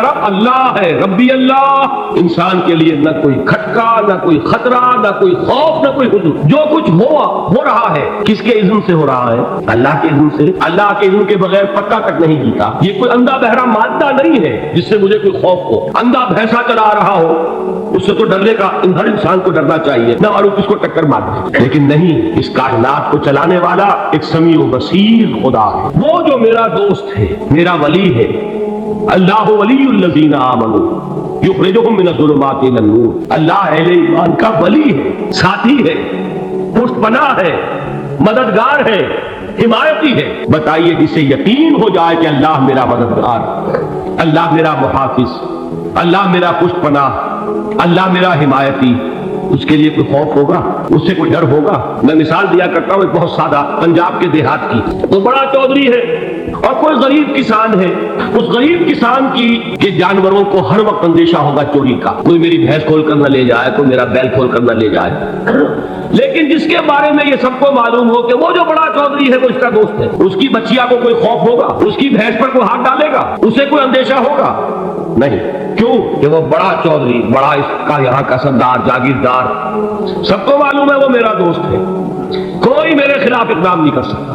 رب اللہ ہے، ربی اللہ۔ انسان کے لیے نہ کوئی کھٹکا، نہ کوئی خطرہ، نہ کوئی خوف، نہ کوئی حزن۔ جو کچھ ہو رہا ہے کس کے اذن سے ہو رہا ہے؟ اللہ کے اذن سے۔ اللہ کے اذن کے بغیر پتا تک نہیں جیتا۔ یہ کوئی اندھا بہرا مادہ نہیں ہے جس سے مجھے کوئی خوف ہو۔ اندھا بھینسا چلا رہا ہو اس سے تو ڈرنے کا ہر انسان کو ڈرنا چاہیے، نہ معلوم کس کو ٹکر مار دے۔ لیکن نہیں، اس کائنات کو چلانے والا ایک سمیع و بصیر خدا ہے۔ وہ جو میرا دوست ہے، میرا ولی ہے، اللہ ولی الذین آمنوا یخرجہم من الظلمات الی النور۔ اللہ اہل ایمان کا ولی ہے، ساتھی ہے، پشت پناہ ہے، مددگار ہے، حمایتی ہے۔ بتائیے جسے یقین ہو جائے کہ اللہ میرا مددگار، اللہ میرا محافظ، اللہ میرا پشت پناہ، اللہ میرا حمایتی، اس کے لیے کوئی خوف ہوگا؟ اس سے کوئی ڈر ہوگا؟ میں مثال دیا کرتا ہوں ایک بہت سادہ، پنجاب کے دیہات کی۔ تو بڑا چودھری ہے اور کوئی غریب کسان ہے۔ اس غریب کسان کی کہ جانوروں کو ہر وقت اندیشہ ہوگا چوری کا، کوئی میری بھینس کھول کر نہ لے جائے، کوئی میرا بیل کھول کر نہ لے جائے۔ لیکن جس کے بارے میں یہ سب کو معلوم ہو کہ وہ جو بڑا چودھری ہے وہ اس کا دوست ہے، اس کی بچیا کو کوئی خوف ہوگا؟ اس کی بھینس پر کوئی ہاتھ ڈالے گا؟ اسے کوئی اندیشہ ہوگا؟ نہیں۔ کیوں؟ کہ وہ بڑا چودھری، بڑا اس کا یہاں کا سردار، جاگیردار، سب کو معلوم ہے وہ میرا دوست ہے، کوئی میرے خلاف اقدام نہیں کر سکتا۔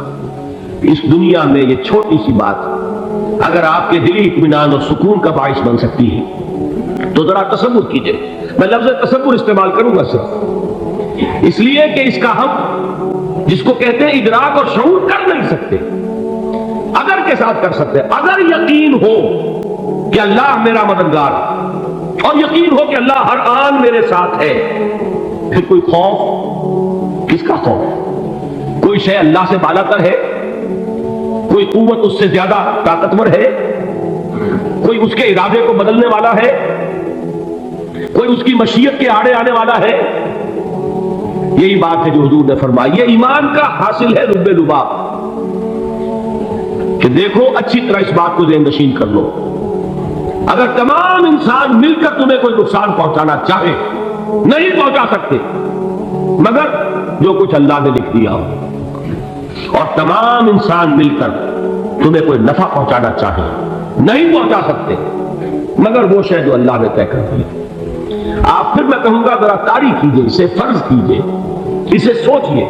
اس دنیا میں یہ چھوٹی سی بات اگر آپ کے دلی اطمینان اور سکون کا باعث بن سکتی ہے تو ذرا تصور کیجئے۔ میں لفظ تصور استعمال کروں گا صرف اس لیے کہ اس کا ہم جس کو کہتے ہیں ادراک اور شعور کر نہیں سکتے، اگر کے ساتھ کر سکتے۔ اگر یقین ہو کہ اللہ میرا مددگار اور یقین ہو کہ اللہ ہر آن میرے ساتھ ہے، پھر کوئی خوف؟ کس کا خوف؟ کوئی شے اللہ سے بالا تر ہے؟ کوئی قوت اس سے زیادہ طاقتور ہے؟ کوئی اس کے ارادے کو بدلنے والا ہے؟ کوئی اس کی مشیت کے آڑے آنے والا ہے؟ یہی بات ہے جو حضور نے فرمائی، یہ ایمان کا حاصل ہے لب لباب، کہ دیکھو اچھی طرح اس بات کو ذہن نشین کر لو، اگر تمام انسان مل کر تمہیں کوئی نقصان پہنچانا چاہے نہیں پہنچا سکتے مگر جو کچھ اللہ نے لکھ دیا ہو، اور تمام انسان مل کر تمہیں کوئی نفع پہنچانا چاہے نہیں پہنچا سکتے مگر وہ شے جو اللہ نے طے کر دی۔ آپ پھر میں کہوں گا ذرا تاریخ کیجئے، اسے فرض کیجئے، اسے سوچئے،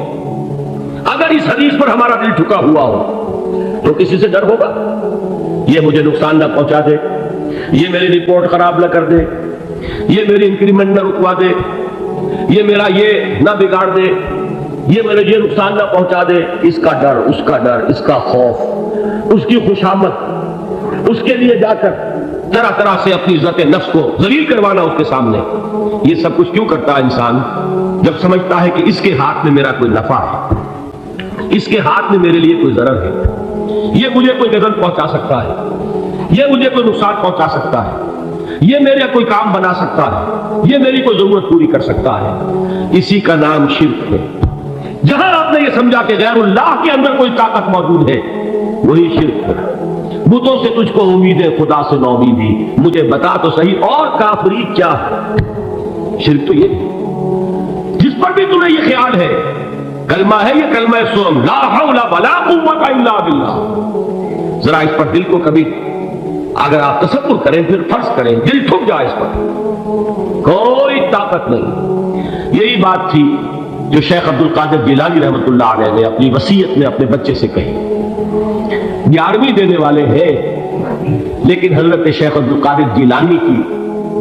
اگر اس حدیث پر ہمارا دل ٹھکا ہوا ہو تو کسی سے ڈر ہوگا؟ یہ مجھے نقصان نہ پہنچا دے، یہ میری رپورٹ خراب نہ کر دے، یہ میری انکریمنٹ نہ رکوا دے، یہ میرا یہ نہ بگاڑ دے، یہ میرے یہ نقصان نہ پہنچا دے۔ اس کا ڈر، اس کا ڈر، اس کا خوف، اس کی خوشامد، اس کے لیے جا کر طرح طرح سے اپنی عزت نفس کو ذلیل کروانا اس کے سامنے، یہ سب کچھ کیوں کرتا ہے انسان؟ جب سمجھتا ہے کہ اس کے ہاتھ میں میرا کوئی نفع ہے، اس کے ہاتھ میں میرے لیے کوئی ضرر ہے، یہ مجھے کوئی غضب پہنچا سکتا ہے، یہ مجھے کوئی نقصان پہنچا سکتا ہے، یہ میرا کوئی کام بنا سکتا ہے، یہ میری کوئی ضرورت پوری کر سکتا ہے، اسی کا نام شرک ہے۔ جہاں آپ نے یہ سمجھا کہ غیر اللہ کے اندر کوئی طاقت موجود ہے وہی شرک ہے۔ بتوں سے تجھ کو امید ہے، خدا سے نومیدی، مجھے بتا تو صحیح اور کافری کیا ہے؟ شرک تو یہ جس پر بھی تمہیں یہ خیال ہے، کلمہ ہے یہ کلمہ سوم، لا حول ولا قوت الا باللہ، ذرا اس پر دل کو کبھی اگر آپ تصور کریں، پھر فرض کریں، دل ٹھک جائے، اس پر کوئی طاقت نہیں۔ یہی بات تھی جو شیخ عبد القادر جیلانی رحمۃ اللہ علیہ نے اپنی وصیت میں اپنے بچے سے کہی۔ 11ویں دینے والے ہیں لیکن حضرت شیخ عبد القادر جیلانی کی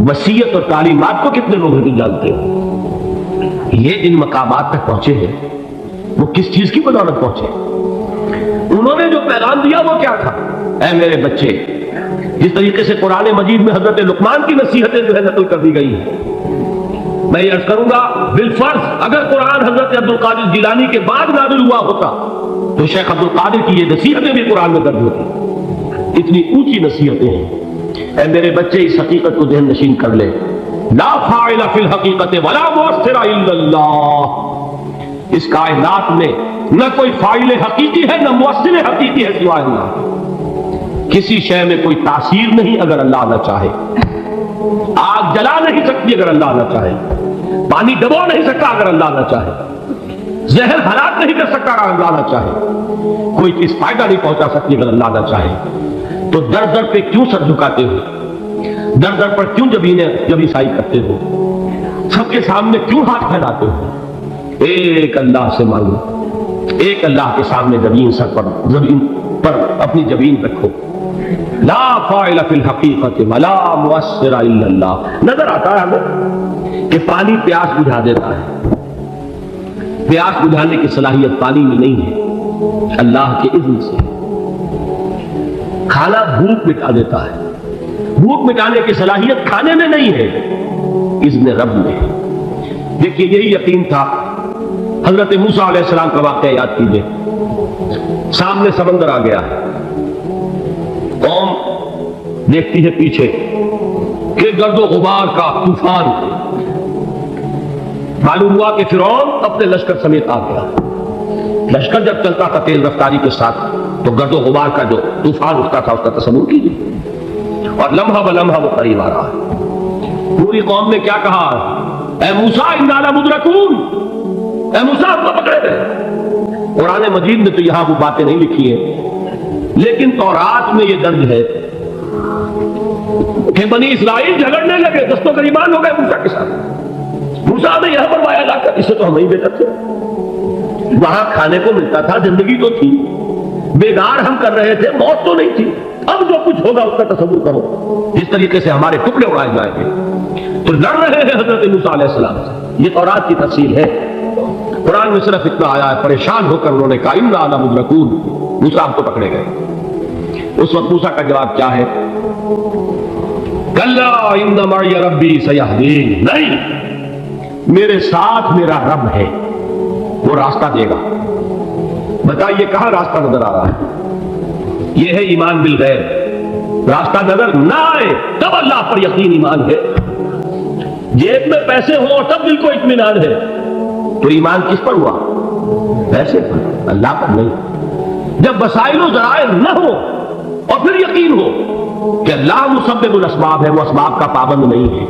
وصیت اور تعلیمات کو کتنے لوگ نہیں جانتے ہیں؟ یہ جن مقامات تک پہنچے ہیں وہ کس چیز کی بدولت پہنچے؟ انہوں نے جو پیغام دیا وہ کیا تھا؟ اے میرے بچے، جس طریقے سے قرآن مجید میں حضرت لقمان کی نصیحتیں جو ہے نقل کر دی گئی ہیں، میں یہ عرض کروں گا بالفرض اگر قرآن حضرت عبد القادر جیلانی کے بعد نازل ہوا ہوتا تو شیخ عبد القادر کی یہ نصیحتیں بھی قرآن میں درج ہوتی۔ اتنی اونچی نصیحتیں ہیں۔ اے میرے بچے، اس حقیقت کو ذہن نشین کر لے، لا فاعل فی الحقیقت ولا مؤثر الا اللہ، اس کائنات میں نہ کوئی فاعل حقیقی ہے نہ مؤثر حقیقی ہے سوائے اللہ۔ کسی شے میں کوئی تاثیر نہیں اگر اللہ نہ چاہے، آگ جلا نہیں سکتی اگر اللہ نہ چاہے، پانی ڈبو نہیں سکتا اگر اللہ نہ چاہے، زہر ہلاک نہیں کر سکتا اگر اللہ نہ چاہے، کوئی چیز فائدہ نہیں پہنچا سکتی اگر اللہ نہ چاہے۔ تو در در پہ کیوں سر جھکاتے ہوئے در در پر کیوں جبیں سائی کرتے ہو؟ سب کے سامنے کیوں ہاتھ پھیلاتے ہو؟ ایک اللہ سے مانگو، ایک اللہ کے سامنے زمین پر اپنی جبین رکھو۔ لا فاعل فی الحقیقت ولا مؤثر الا اللہ۔ نظر آتا ہے ہمیں کہ پانی پیاس بجھا دیتا ہے، پیاس بجھانے کی صلاحیت پانی میں نہیں ہے، اللہ کے اذن سے۔ کھانا بھوک مٹا دیتا ہے، بھوک مٹانے کی صلاحیت کھانے میں نہیں ہے، اذن رب میں۔ دیکھیے یہی یقین تھا حضرت موسیٰ علیہ السلام کا واقعہ یاد کیجئے۔ سامنے سمندر آ گیا، قوم دیکھتی ہے پیچھے کہ گرد و غبار کا طوفان، معلوم ہوا کہ فرعون اپنے لشکر سمیت آ گیا۔ لشکر جب چلتا تھا تیز رفتاری کے ساتھ تو گرد و غبار کا جو طوفان اٹھتا تھا اس کا تصور کیجیے، اور لمحہ بلمحہ وہ قریب آ رہا ہے۔ پوری قوم نے کیا کہا؟ اے موسیٰ انا لمدرکون، اے موسیٰ ہم کو پکڑے گئے۔ قرآن مجید میں تو یہاں وہ باتیں نہیں لکھی ہیں، لیکن تورات میں یہ درج ہے کہ بنی اسرائیل جھگڑنے لگے، دست و گریبان ہو گئے موسیٰ کے ساتھ۔ موسیٰ نے یہاں پر وایا لا کر، اسے تو ہم ہی بہتر تھے، وہاں کھانے کو ملتا تھا، زندگی تو تھی، بیگار ہم کر رہے تھے، موت تو نہیں تھی۔ اب جو کچھ ہوگا اس کا تصور کرو، جس طریقے سے ہمارے ٹکڑے اڑائے جائیں گے۔ تو لڑ رہے ہیں حضرت موسیٰ علیہ السلام سے، یہ تورات کی تفصیل ہے۔ قرآن میں صرف اتنا آیا ہے، پریشان ہو کر انہوں نے کہا انا لمدرکون، موسیٰ کو پکڑے گئے۔ اس وقت موسیٰ کا جواب کیا ہے؟ کلا ان معی ربی سیہدین، نہیں، میرے ساتھ میرا رب ہے، وہ راستہ دے گا۔ بتائیے کہاں راستہ نظر آ رہا ہے؟ یہ ہے ایمان بالغیب۔ راستہ نظر نہ آئے تب اللہ پر یقین ایمان ہے، جیب میں پیسے ہوں اور تب دل کو اطمینان ہے، تو ایمان کس پر ہوا؟ پیسے پر، اللہ پر نہیں۔ جب وسائل و ذرائع نہ ہو اور پھر یقین ہو کہ اللہ مسبب الاسباب ہے، وہ اسباب کا پابند نہیں ہے،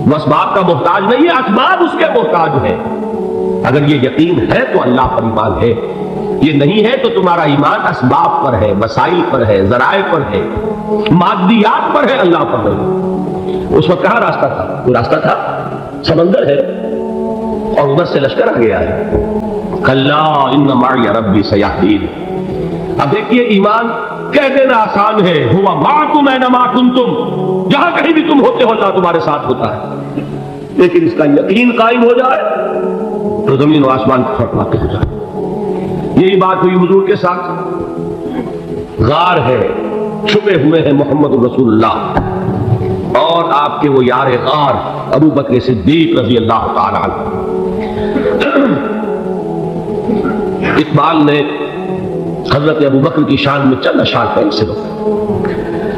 وہ اسباب کا محتاج نہیں ہے، اسباب اس کے محتاج ہے۔ اگر یہ یقین ہے تو اللہ پر ایمان ہے، یہ نہیں ہے تو تمہارا ایمان اسباب پر ہے، وسائل پر ہے، ذرائع پر ہے، مادیات پر ہے، اللہ پر نہیں۔ اس وقت کہاں راستہ تھا؟ وہ راستہ تھا سمندر ہے اور ادھر سے لشکر آ گیا ہے۔ کلا ان معی ربی سیہدین۔ اب دیکھیے ایمان کہہ دینا آسان ہے، ہوا معکم اینما کنتم، جہاں کہیں بھی تم ہوتے ہو اللہ تمہارے ساتھ ہوتا ہے، لیکن اس کا یقین قائم ہو جائے تو زمین و آسمان کا فرق واقع ہو جائے۔ یہی بات ہوئی حضور کے ساتھ۔ غار ہے، چھپے ہوئے ہیں محمد رسول اللہ اور آپ کے وہ یار غار ابو بکر صدیق رضی اللہ تعالی عنہ۔ اقبال نے حضرت ابو بکر کی شان میں چند اشعار پہلے سے رکھے،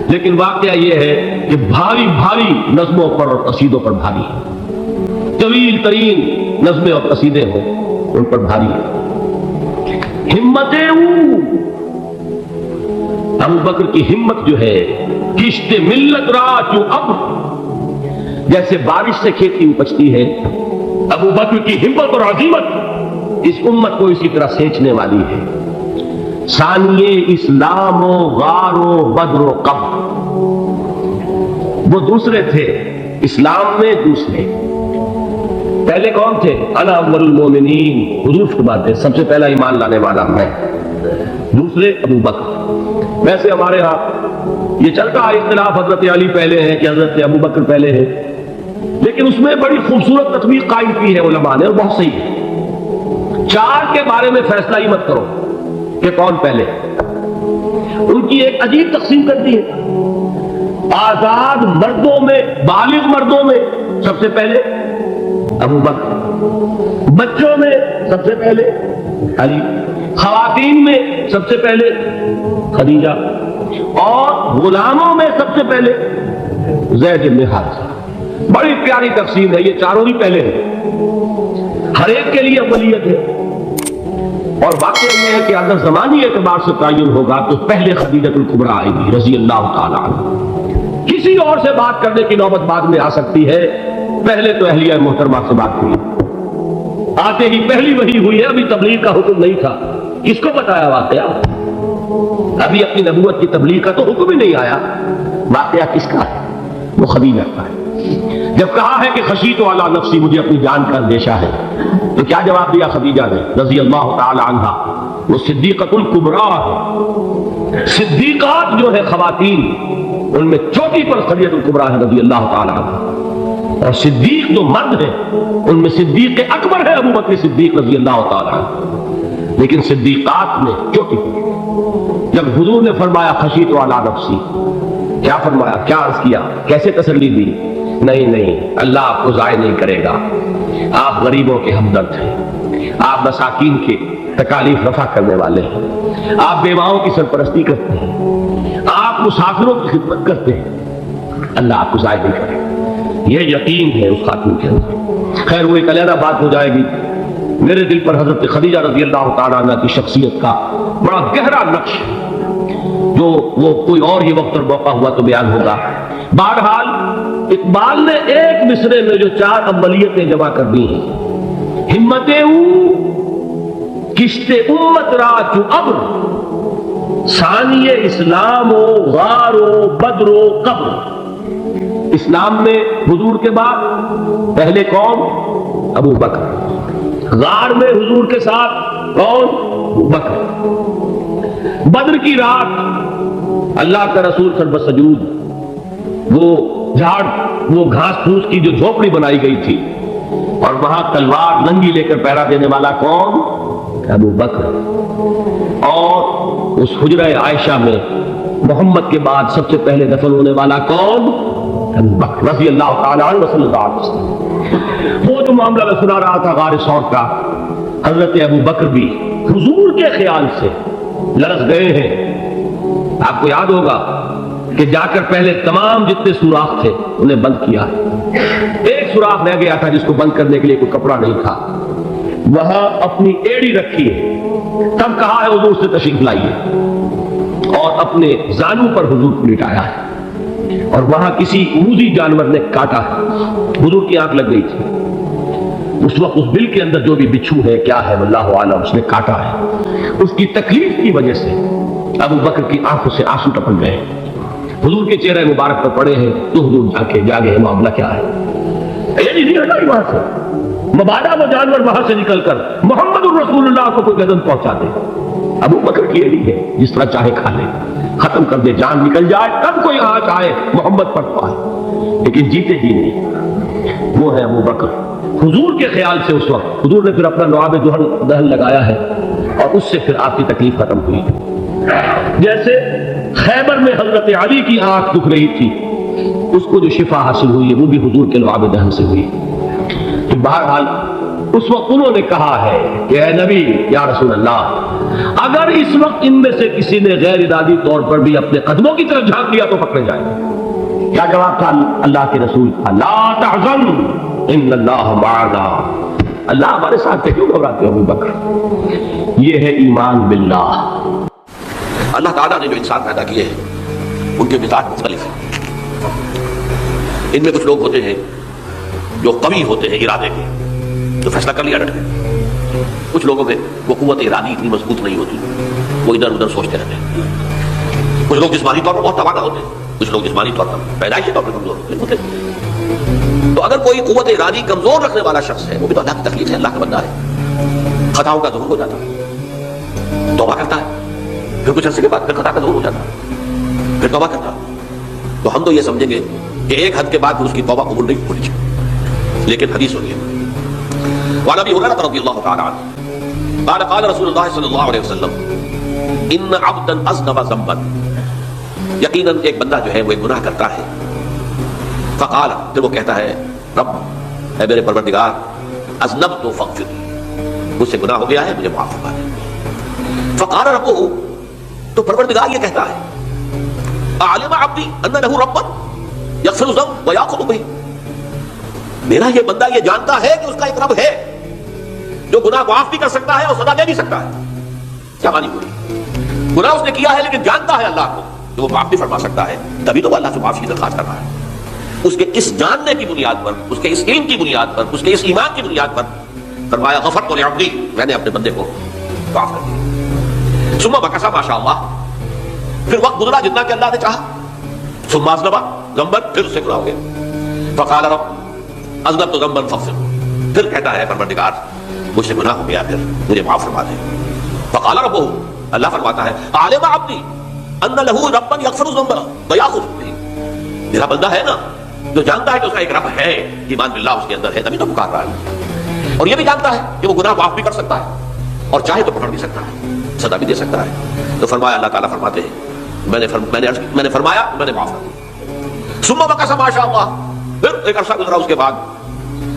لیکن واقعہ یہ ہے کہ بھاری بھاری نظموں پر اور قصیدوں پر بھاری ہے، طویل ترین نظمیں اور قصیدے ہوں ان پر بھاری ہے۔ ہمتیں ابو بکر کی ہمت جو ہے، کشت ملت را جو اب جیسے بارش سے کھیتی اپجتی ہے، ابو بکر کی ہمت اور عزیمت اس امت کو اسی طرح سینچنے والی ہے۔ ثانیے اسلام و غار و بدر و قبر، وہ دوسرے تھے اسلام میں، دوسرے پہلے کون تھے؟ انا اول المومنین، حضور فرماتے ہیں سب سے پہلا ایمان لانے والا میں، دوسرے ابو بکر۔ ویسے ہمارے ہاں یہ چلتا ہے اختلاف، حضرت علی پہلے ہیں کہ حضرت ابو بکر پہلے ہیں، لیکن اس میں بڑی خوبصورت تطبیق قائم کی ہے علماء نے اور بہت صحیح ہے۔ چار کے بارے میں فیصلہ ہی مت کرو کہ کون پہلے، ان کی ایک عجیب تقسیم کر دی ہے۔ آزاد مردوں میں، بالغ مردوں میں سب سے پہلے ابو بکر، بچوں میں سب سے پہلے علی، خواتین میں سب سے پہلے خدیجہ، اور غلاموں میں سب سے پہلے زید بن حارثہ۔ بڑی پیاری تقسیم ہے، یہ چاروں ہی پہلے ہیں، ہر ایک کے لیے اولیت ہے۔ اور واقعہ یہ ہے کہ اگر زمانی اعتبار سے تعین ہوگا تو پہلے خدیجہ الکبریٰ آئے گی رضی اللہ تعالی عنہ، کسی اور سے بات کرنے کی نوبت بعد میں آ سکتی ہے، پہلے تو اہلیہ محترمہ سے بات ہوئی، آتے ہی پہلی وحی ہوئی ہے، ابھی تبلیغ کا حکم نہیں تھا، کس کو بتایا واقعہ؟ ابھی اپنی نبوت کی تبلیغ کا تو حکم ہی نہیں آیا، واقعہ کس کا ہے؟ وہ خدیجہ کا ہے۔ جب کہا ہے کہ خشیت علی نفسی، مجھے اپنی جان کا اندیشہ ہے، تو کیا جواب دیا خدیجہ نے رضی اللہ تعالی عنہا؟ وہ صدیقۃ الکبریٰ ہے۔ صدیقات جو ہے خواتین، ان میں چوٹی پر خدیجہ الکبریٰ ہے رضی اللہ تعالی عنہا، اور صدیق جو مرد ہیں ان میں صدیق اکبر ہے ابو بکر صدیق رضی اللہ تعالی عنہ، لیکن صدیقات میں چوٹی پر۔ جب حضور نے فرمایا خشیت علی نفسی، کیا فرمایا، کیا عرض کیا، کیسے تسلی دی؟ نہیں، اللہ آپ کو ضائع نہیں کرے گا، آپ غریبوں کے ہمدرد ہیں، آپ مساکین کے تکالیف رفع کرنے والے ہیں، آپ بیواؤں کی سرپرستی کرتے ہیں، آپ مسافروں کی خدمت کرتے ہیں، اللہ آپ کو ضائع نہیں کرے گا۔ یہ یقین ہے اس خاتون کے اندر۔ خیر وہ ایک علیحدہ بات ہو جائے گی۔ میرے دل پر حضرت خدیجہ رضی اللہ تعالیٰ عنہ کی شخصیت کا بڑا گہرا نقش، جو وہ کوئی اور یہ وقت اور موقع ہوا تو بیان ہوگا۔ بہرحال اقبال نے ایک مصرے میں جو 4 اولیتیں جمع کر دی ہیں، ہمتیں کشت امت را چو ابر، ثانی اسلام و غار و بدر و قبر۔ اسلام میں حضور کے بعد پہلے کون؟ ابو بکر۔ غار میں حضور کے ساتھ کون؟ ابو بکر۔ بدر کی رات اللہ کا رسول سر بسجود، وہ جھاڑ، وہ گھاس پھوس کی جو جھوپڑی بنائی گئی تھی، اور وہاں تلوار ننگی لے کر پہرا دینے والا کون؟ ابو بکر۔ اور اس حجرہ عائشہ میں محمد کے بعد سب سے پہلے دفن ہونے والا کون؟ ابو بکر رضی اللہ تعالیٰ عنہ صلی اللہ علیہ وسلم۔ وہ جو معاملہ میں سنا رہا تھا غار ثور کا، حضرت ابو بکر بھی حضور کے خیال سے لرز گئے ہیں۔ آپ کو یاد ہوگا کہ جا کر پہلے تمام جتنے سوراخ تھے انہیں بند کیا ہے۔ ایک سوراخ رہ گیا تھا جس کو بند کرنے کے لیے کوئی کپڑا نہیں تھا، وہاں اپنی ایڑی رکھی ہے، تب کہا ہے حضور سے تشریف لائیے، اور اپنے زانو پر حضور کو لٹایا ہے، اور وہاں کسی موذی جانور نے کاٹا ہے، حضور کی آنکھ لگ گئی تھی۔ اس وقت اس بل کے اندر جو بھی بچھو ہے کیا ہے واللہ عالم، اس نے کاٹا ہے۔ اس کی تکلیف کی وجہ سے ابو بکر کی آنکھوں سے آنسو ٹپک گئے، حضور کے چہرے مبارک پر پڑے ہیں، تو حضور جاگے معاملہ کیا ہے؟ یہ نہیں ہٹائی وہاں سے، مبادا وہ جانور وہاں سے نکل کر محمد الرسول اللہ کو کوئی گردن پہنچا دے۔ ابو بکر کی ایڑی ہے، جس طرح چاہے کھا لے، ختم کر دے، جان نکل جائے، تب کوئی آنچ آئے محمد پر پائے، لیکن جیتے جی نہیں۔ وہ ہے ابو بکر۔ حضور کے خیال سے اس وقت حضور نے پھر اپنا لعاب دہن لگایا ہے، اور اس سے پھر آپ کی تکلیف ختم ہوئی۔ جیسے خیبر میں حضرت علی کی آنکھ دکھ رہی تھی، اس کو جو شفا حاصل ہوئی ہے وہ بھی حضور کے لعاب دہن سے ہوئی۔ تو بہرحال اس وقت انہوں نے کہا ہے کہ اے نبی یا رسول اللہ، اگر اس وقت ان میں سے کسی نے غیر ارادی طور پر بھی اپنے قدموں کی طرف جھانک لیا تو پکڑے جائیں۔ کیا جواب تھا اللہ کے رسول کا؟ لا تحزن ان اللہ معنا، اللہ ہمارے ساتھ ہے، کیوں گھبراتے ہو ابو بکر؟ یہ ہے ایمان باللہ۔ اللہ تعالیٰ نے جو انسان پیدا کیے ہیں ان کے مزاج مختلف ہیں۔ ان میں کچھ لوگ ہوتے ہیں جو قوی ہوتے ہیں ارادے کے، جو فیصلہ کر لیا ڈٹ گئے۔ کچھ لوگوں میں وہ قوت ارادی اتنی مضبوط نہیں ہوتی، وہ ادھر ادھر سوچتے رہتے ہیں۔ کچھ لوگ جسمانی طور پر بہت توانا ہوتے ہیں، کچھ لوگ جسمانی طور پر پیدائشی طور پر کمزور ہوتے ہیں۔ تو اگر کوئی قوت ارادی کمزور رکھنے والا شخص ہے، وہ بھی تو اللہ کی تخلیق ہے، اللہ کا بندہ ہے، خطاؤں کا ظہور ہو جاتا ہے، توبہ کرتا ہے، پھر کچھ عرصے کے بعد پھر خطا کا ظہور ہو جاتا ہے، پھر توبہ کرتا ہے، تو ہم تو یہ سمجھیں گے کہ ایک حد کے بعد پھر اس کی توبہ قبول نہیں ہونی چاہیے۔ لیکن حدیث سنیے، وعن ابی ہریرہ رضی اللہ تعالی عنہ قال قال رسول اللہ صلی اللہ علیہ وسلم ان عبدا اذنب ذنبا، یقیناً ایک بندہ جو ہے وہ ایک گناہ کرتا ہے، فقال، پھر وہ کہتا ہے رب، اے میرے پروردگار، اذنبت فاغفر، مجھ سے گناہ ہو گیا ہے، مجھے معاف فرما دے۔ فقال ربہ، تو پروردگار یہ کہتا ہے اعلم عبدی ان له ربا یغفر الذنب ویأخذ به، میرا یہ بندہ یہ جانتا ہے کہ اس کا ایک رب ہے جو گناہ معاف بھی کر سکتا ہے اور سزا دے بھی سکتا ہے۔ کیا معنی ہوئی؟ گناہ اس نے کیا ہے لیکن جانتا ہے اللہ کو کہ وہ معاف بھی فرما سکتا ہے، تبھی تو وہ اللہ سے معافی کی درخواست کر رہا ہے۔ اس کے اس جاننے کی بنیاد پر، اس کے اس علم کی بنیاد پر، اس کے اس ایمان کی بنیاد پر فرمایا غفرت لعبدی، میں نے اپنے بندے کو معاف کر دیا۔ ثم مکث ما شاء اللہ، پھر وقت گزرا جتنا کہ اللہ نے چاہا، ثم اذنب ذنبا، پھر اس سے گناہ ہو گیا. فقال رب اذنبت ذنبا فاغفر، پھر کہتا ہے پروردگار مجھ سے گناہ ہو گیا، پھر مجھے معاف فرما دے. فقال ربہ، اللہ فرماتا ہے علم عبدی ان له ربا یغفر الذنب ویأخذ به، میرا بندہ ہے نا جو جانتا ہے کہ اس کا ایک رب ہے، ایمان باللہ اس کے اندر ہے، تبھی تو پکار رہا ہے، اور یہ بھی جانتا ہے کہ وہ گناہ معاف بھی کر سکتا ہے اور چاہے تو پکڑ بھی سکتا ہے، سزا بھی دے سکتا ہے. تو فرمایا، اللہ تعالیٰ فرماتے ہیں میں نے فرمایا میں نے معاف کر دیا. ثم مکث ما شاء اللہ، پھر ایک عرصہ گزرا اس کے بعد.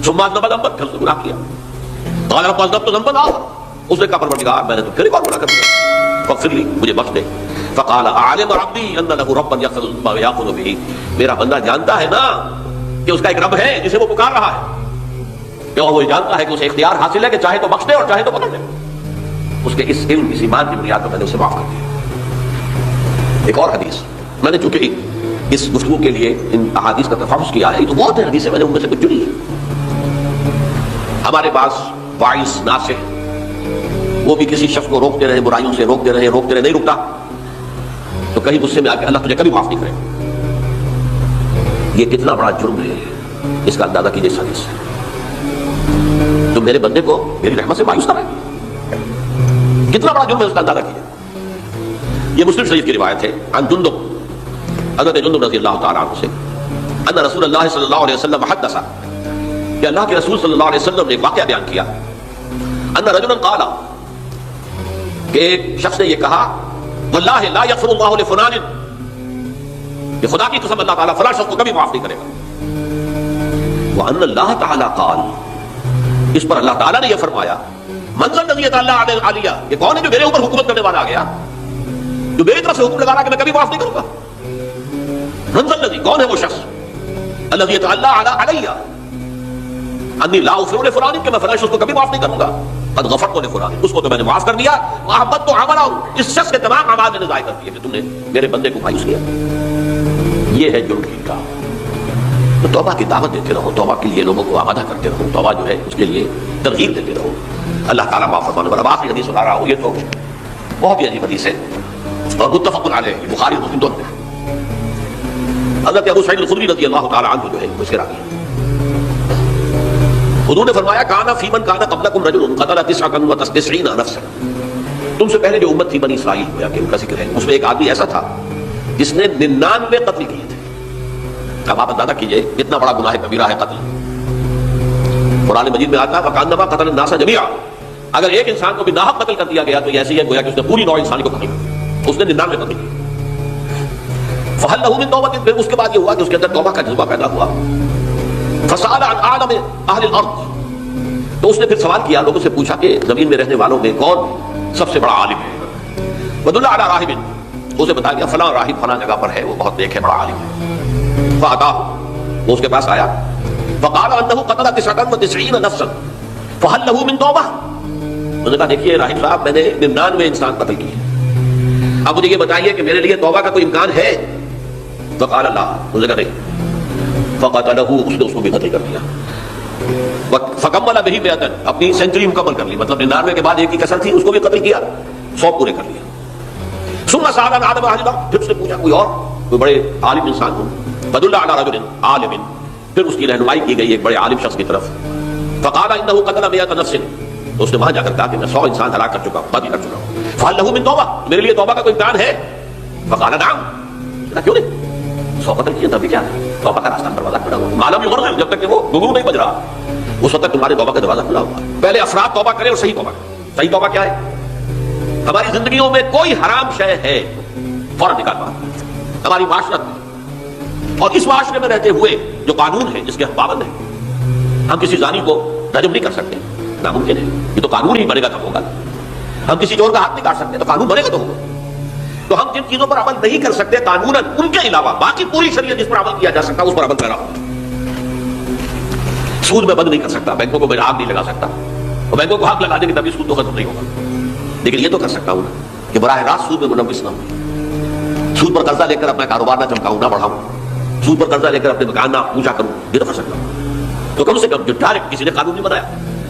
ثم اذنب ذنبا، پھر اس نے گناہ کیا. قال رب اذنبت ذنبا آخر، اس نے کہا پروردگار میں نے تو پھر ایک اور گناہ کر دیا، فاغفر لی، مجھے بخش دے. فقال اعلم عبدی ان له ربا یغفر الذنب ویأخذ به، میرا بندہ جانتا ہے نا کہ اس کا ایک رب ہے جسے وہ پکار رہا ہے، کہ وہ جانتا ہے کہ اسے اختیار حاصل ہے کہ چاہے تو بخش دے اور چاہے تو پکڑ دے. اس کے اس علم، اس ایمان کی بنیاد پر میں نے اسے معاف کر دیا. ایک اور حدیث میں نے چونکہ اس گفتگو کے لیے ان احادیث کا تفحص کیا ہے، تو بہت حدیث ہے، میں نے ان میں سے کچھ چنی ہے. ہمارے پاس واعظ ناصح، وہ بھی کسی شخص کو روکتے رہے، برائیوں سے روکتے رہے نہیں رکتا، تو کہیں غصے میں آ کے اللہ تجھے کبھی معاف نہیں کرے. یہ کتنا بڑا جرم ہے، اس کا اندازہ کیجیے. اس حدیث سے تو میرے بندے کو میری رحمت سے مایوس کر رہا ہے، کتنا بڑا جرم ہے، اس کا اندازہ کیجیے. یہ مسلم شریف کی روایت ہے عن جندب، حضرت جندب رضی اللہ تعالیٰ عنہ سے، ان رسول اللہ صلی اللہ علیہ وسلم حدث، کہ اللہ کے رسول صلی اللہ علیہ وسلم نے ایک واقعہ بیان کیا. ان رجلا قال، کہ ایک شخص نے یہ کہا، واللہ لا یغفر اللہ لفلان، کہ خدا کی قسم اللہ تعالیٰ فلاں شخص کو کبھی معاف نہیں کرے گا. وان اللہ تعالیٰ قال، اس پر اللہ تعالیٰ نے یہ فرمایا، من ذا الذی یتعالی علیہ، یہ کون ہے جو میرے اوپر حکومت کرنے والا آ گیا، جو میری طرف سے حکم لگا رہا کہ میں کبھی معاف نہیں کروں گا. من ذا الذی، کون ہے وہ شخص، الذی یتعالی علیہ انی لا اغفر لفلان، کہ میں فلاں شخص کو کبھی معاف نہیں کروں گا. قد غفرت لفلان، اس کو تو میں نے معاف کر دیا. واحبطت عملہ، اس شخص کے تمام اعمال میں نے ضائع کر دیے کہ تم نے میرے بندے کو مایوس کیا. یہ ہے جرم کا. تو توبہ کی دعوت دیتے رہو، توبہ کے لیے لوگوں کو آمادہ کرتے رہو، توبہ جو ہے اس کے لیے ترغیب دیتے رہو. اللہ تعالیٰ معاف فرمانے والا. آخری حدیث سنا رہا ہوں، یہ تو بہت ہی عجیب حدیث ہے اور متفق علیہ، بخاری اور مسلم دونوں میں. حضرت ابو سعید الخدری رضی اللہ تعالیٰ عنہ جو ہے اس کے راوی ہیں. حضور نے فرمایا، کانا فی من کانا قبلکم رجل قتل 99 نفسا، تم سے پہلے جو امت تھی بنی اسرائیل گویا کہ ان کا ذکر ہے، اس میں ایک آدمی ایسا تھا جس نے 99 قتل کیے تھے. اب آپ اندازہ کیجئے کتنا بڑا گناہ کبیرہ ہے قتل. قرآن مجید میں آتا ہے وَكَأَنَّمَا قَتَلَ النَّاسَ جَمِيعًا، اگر ایک انسان کو بھی ناحق قتل کر دیا گیا تو یہ ایسی ہے گویا کہ اس نے پوری نوع انسانی کو قتل کیا. اس نے 99 قتل کیے. فَهَلْ لَهُ مِن تَوْبَةٍ، پھر اس کے بعد یہ ہوا کہ اس کے اندر توبہ کا جذبہ پیدا ہوا. فَسَأَلَ عَنْ أَعْلَمِ أَهْلِ الْأَرْضِ، تو اس نے پھر سوال کیا، لوگوں سے پوچھا کہ زمین میں رہنے والوں میں کون سب سے بڑا عالم ہے. وَدُلَّ عَلَىٰ رَاهِبٍ، اسے بتایا گیا فلاں راہب فلاں جگہ پر ہے، وہ بہت نیک ہے، بڑا عالم ہے. فَأَتَاهُ، وہ اس کے پاس آیا. فَقَالَ أَنَّهُ قَتَلَ 99 نَفْسًا فَهَلْ لَهُ مِن تَوْبَةٍ، انہوں نے کہا دیکھیے راہب صاحب میں نے 99 انسان قتل کیے، اب مجھے یہ بتائیے کہ میرے لیے توبہ کا کوئی امکان ہے. فقال لا، انہوں نے کہا نہیں. فقتلہ، اس نے اس کو بھی قتل کر دیا. فکمل بہ 100، اپنی سینچری مکمل کر لی، مطلب 99 کے بعد ایک کی کسر تھی، اس کو بھی قتل کیا، 100 پورے کر لیا. ثم سأل عن عالم أهل الأرض، پھر اس نے پوچھا کوئی اور کوئی بڑے عالم انسان ہو. فدل على رجل عالم، پھر اس کی رہنمائی کی گئی ایک بڑے عالم شخص کی طرف. فقال انه قتل 100 نفس، تو اس نے وہاں جا کر کہا کہ میں 100 انسان ہلاک کر چکا ہوں، قتل کر چکا ہوں. فهل له من توبہ، میرے لیے توبہ کا کوئی امکان ہے. فقال نعم، کیوں نہیں، 100 قتل کیے تبھی کیا ہے، توبہ کا راستہ دروازہ کھلا ہوا. معلوم یغرغر، جب تک کہ وہ گگرو نہیں بج رہا اس وقت تک تمہارے توبہ کا دروازہ کھلا ہوا. پہلے افراد توبہ کریں اور صحیح توبہ کریں. صحیح توبہ کیا ہے، ہماری زندگیوں میں کوئی حرام شے ہے فوراً نکال مار. ہماری معاشرت میں اور اس معاشرے میں رہتے ہوئے جو قانون ہے جس کے ہم پابند ہیں، ہم کسی زانی کو رجم نہیں کر سکتے، ناممکن ہے، یہ تو قانون ہی بنے گا تب ہوگا. ہم کسی چور کا ہاتھ نہیں کاٹ سکتے، تو قانون بنے گا تو ہوگا. تو ہم جن چیزوں پر عمل نہیں کر سکتے قانوناً، ان کے علاوہ باقی پوری شریعت جس پر عمل کیا جا سکتا اس پر عمل کرنا ہوگا. سود میں بند نہیں کر سکتا، بینکوں کو میں آگ نہیں لگا سکتا، اور بینکوں کو آگ لگا دے گی تبھی سود تو ختم نہیں ہوگا. لیکن یہ تو کر سکتا ہوں کہ براہ راست سود میں منوس نہ ہوں، سود پر قرضہ لے کر اپنا کاروبار نہ چمکاؤں، نہ بڑھاؤں، سود پر قرضہ لے کر اپنے مکان نہ اونچا کروں، یہ تو کر سکتا ہوں. تو کم سے کم جو ڈائریکٹ کسی نے قانون نہیں بنایا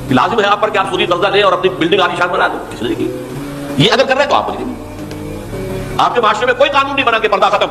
کہ لازم ہے آپ پر کہ آپ سودی قرضہ لیں اور اپنی بلڈنگ عالیشان بنا دیں، کسی نے کی. یہ اگر کر رہے ہیں تو آپ بولیے، آپ کے معاشرے میں کوئی قانون نہیں بنا کہ پردہ ختم.